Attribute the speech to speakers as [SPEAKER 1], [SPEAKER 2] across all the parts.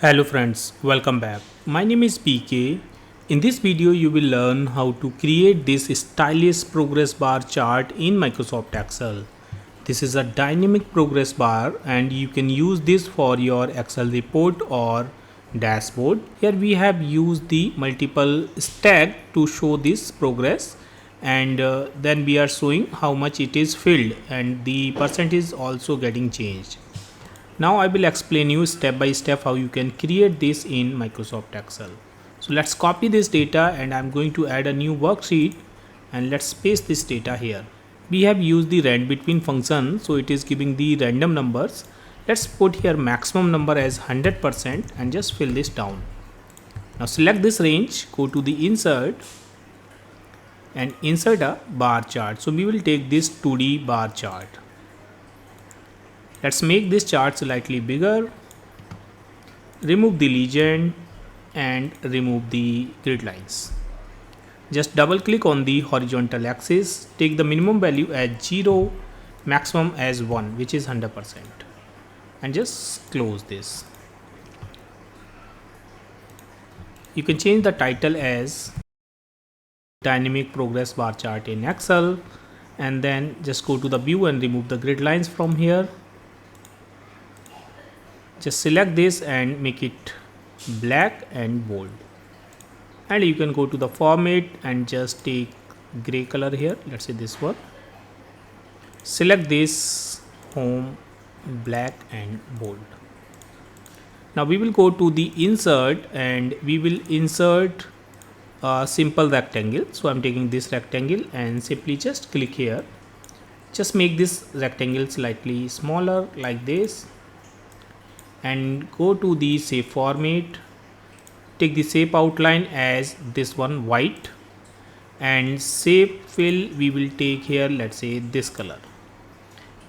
[SPEAKER 1] Hello friends, welcome back. My name is PK. In this video you will learn how to create this stylish progress bar chart in Microsoft Excel. This is a dynamic progress bar and you can use this for your Excel report or dashboard. Here we have used the multiple stack to show this progress and then we are showing how much it is filled and the percent is also getting changed. Now I will explain you step by step how you can create this in Microsoft Excel. So let's copy this data and I'm going to add a new worksheet and let's paste this data here. We have used the rand between function, so it is giving the random numbers. Let's put here maximum number as 100% and just fill this down. Now select this range, go to the insert and insert a bar chart. So we will take this 2D bar chart. Let's make this chart slightly bigger, remove the legend and remove the grid lines. Just double click on the horizontal axis, take the minimum value as 0, maximum as 1, which is 100%, and just close this. You can change the title as dynamic progress bar chart in Excel and then just go to the view and remove the grid lines from here. Just select this and make it black and bold, and you can go to the format and just take gray color here. Let's say this one. Select this home, black and bold. Now we will go to the insert and we will insert a simple rectangle. So I'm taking this rectangle and simply just click here. Just make this rectangle slightly smaller like this and go to the shape format. Take the shape outline as this one, white, and shape fill we will take here, let's say this color.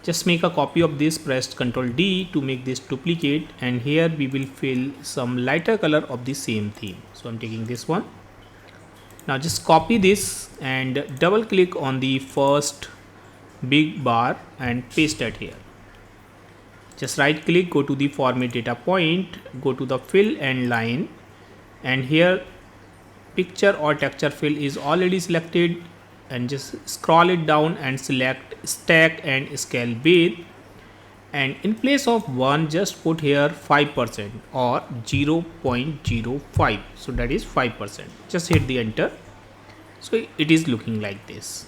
[SPEAKER 1] Just make a copy of this, press Ctrl D to make this duplicate, and here we will fill some lighter color of the same theme. So I'm taking this one. Now just copy this and double click on the first big bar and paste it here. Just right click, go to the format data point, go to the fill and line, and here picture or texture fill is already selected, and just scroll it down and select stack and scale width, and in place of 1 just put here 5% or 0.05, so that is 5%. Just hit the enter. So it is looking like this.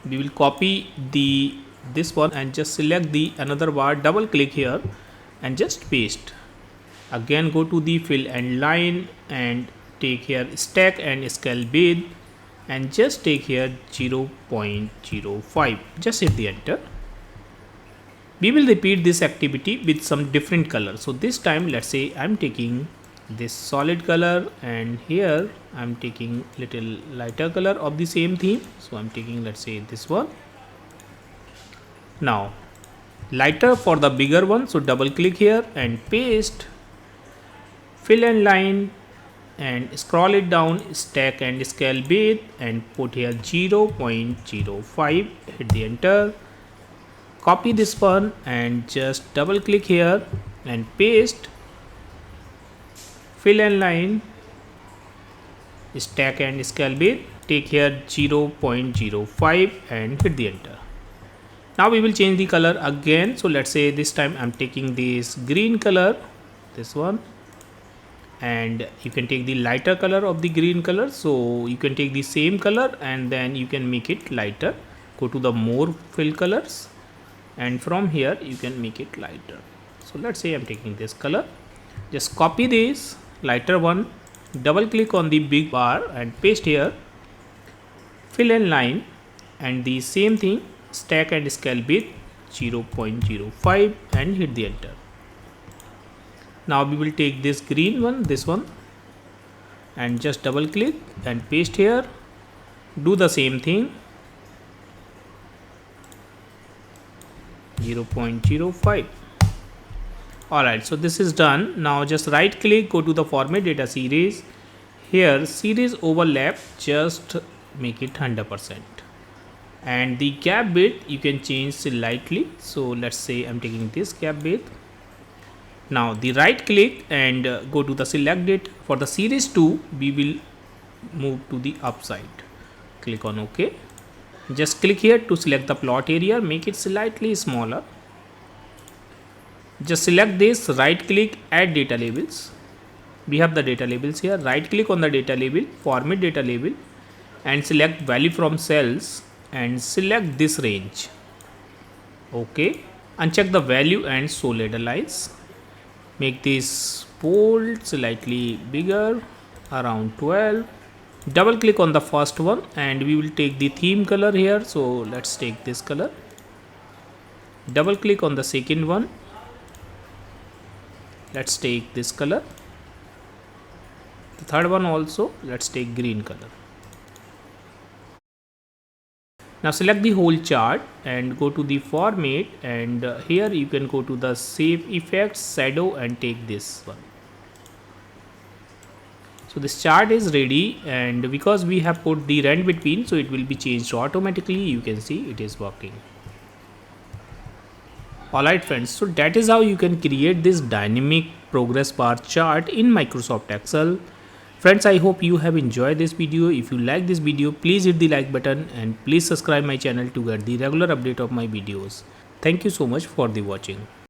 [SPEAKER 1] We will copy this one and just select the another bar, double click here and just paste. Again go to the fill and line and take here stack and scale width and just take here 0.05. Just hit the enter. We will repeat this activity with some different color. So this time let's say I'm taking this solid color and here I'm taking little lighter color of the same theme. So I'm taking, let's say, this one. Now lighter for the bigger one, so double click here and paste, fill and line and scroll it down, stack and scale width and put here 0.05. Hit the enter. Copy this one and just double click here and paste, fill and line, stack and scale width, take here 0.05 and hit the enter. Now we will change the color again. So let's say this time I'm taking this green color, this one, and you can take the lighter color of the green color. So you can take the same color and then you can make it lighter. Go to the more fill colors and from here you can make it lighter. So let's say I'm taking this color. Just copy this lighter one, double click on the big bar and paste here, fill and line and the same thing, stack and scale width 0.05 and hit the enter. Now we will take this green one, this one, and just double click and paste here. Do the same thing, 0.05. Alright, so this is done. Now just right click, go to the format data series. Here series overlap, just make it 100%. And the gap width you can change slightly. So let's say I'm taking this gap width Now the right click and go to the select date. For the series 2 we will move to the upside. Click on OK. Just click here to select the plot area, make it slightly smaller. Just select this, right click, add data labels. We have the data labels here. Right click on the data label, format data label, and select value from cells and select this range. OK. Uncheck the value and show ladder lines. Make this bold slightly bigger, around 12. Double click on the first one and we will take the theme color here. So let's take this color. Double click on the second one. Let's take this color. The third one also, let's take green color. Now select the whole chart and go to the format, and here you can go to the save effects, shadow, and take this one. So this chart is ready, and because we have put the rand between, so it will be changed automatically. You can see it is working. Alright friends, so that is how you can create this dynamic progress bar chart in Microsoft Excel. Friends, I hope you have enjoyed this video. If you like this video, please hit the like button and please subscribe my channel to get the regular update of my videos. Thank you so much for the watching.